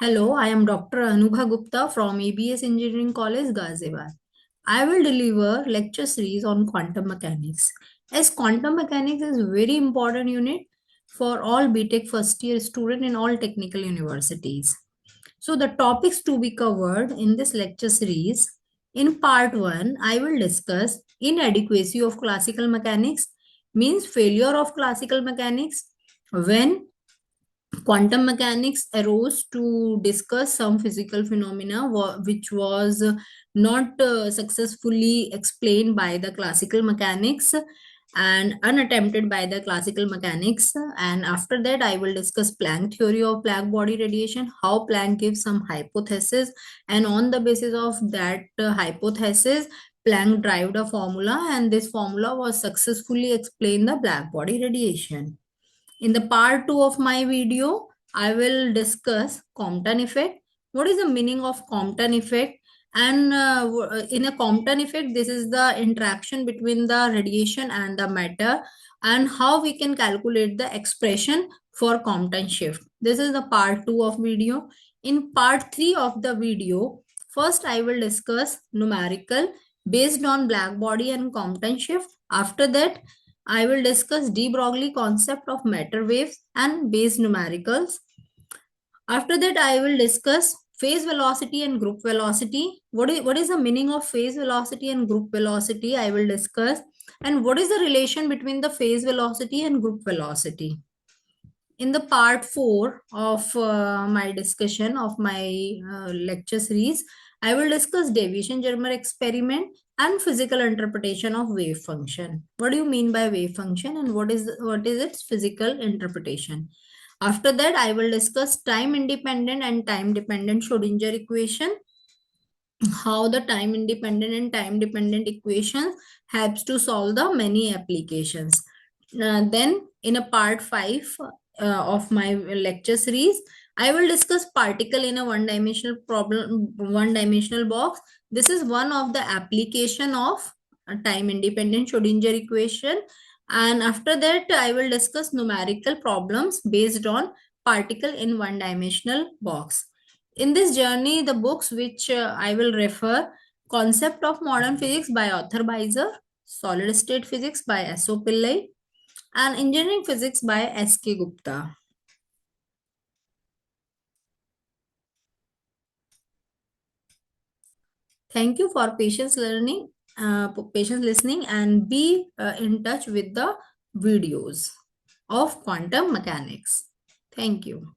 Hello, I am Dr. Anubha Gupta from ABES Engineering College, Ghaziabad. I will deliver lecture series on quantum mechanics. As quantum mechanics is a very important unit for all BTech first year student in all technical universities. So the topics to be covered in this lecture series, in part 1, I will discuss inadequacy of classical mechanics, means failure of classical mechanics when quantum mechanics arose to discuss some physical phenomena which was not successfully explained by the classical mechanics and unattempted by the classical mechanics. And after that I will discuss Planck theory of black body radiation, how Planck gives some hypothesis, and on the basis of that hypothesis Planck derived a formula, and this formula was successfully explained the black body radiation. In the part 2 of my video, I will discuss Compton effect. What is the meaning of Compton effect? And in a Compton effect, this is the interaction between the radiation and the matter, and how we can calculate the expression for Compton shift. This is the part 2 of video. In part 3 of the video, first I will discuss numerical based on black body and Compton shift. After that, I will discuss de Broglie concept of matter waves and base numericals. After that, I will discuss phase velocity and group velocity. What is the meaning of phase velocity and group velocity? I will discuss. And what is the relation between the phase velocity and group velocity? In the part 4 of my discussion of my lecture series, I will discuss Daviation-Germer experiment and physical interpretation of wave function. What do you mean by wave function, and what is its physical interpretation? After that, I will discuss time independent and time dependent Schrodinger equation, how the time independent and time dependent equations helps to solve the many applications. Then in a part 5 of my lecture series, I will discuss particle in a one dimensional box. This is one of the application of time independent Schrodinger equation. And after that, I will discuss numerical problems based on particle in one dimensional box. In this journey, the books which I will refer: Concept of Modern Physics by Arthur Beiser, Solid State Physics by S.O. Pillai, and Engineering Physics by S.K. Gupta. Thank you for patience listening, and be in touch with the videos of quantum mechanics. Thank you.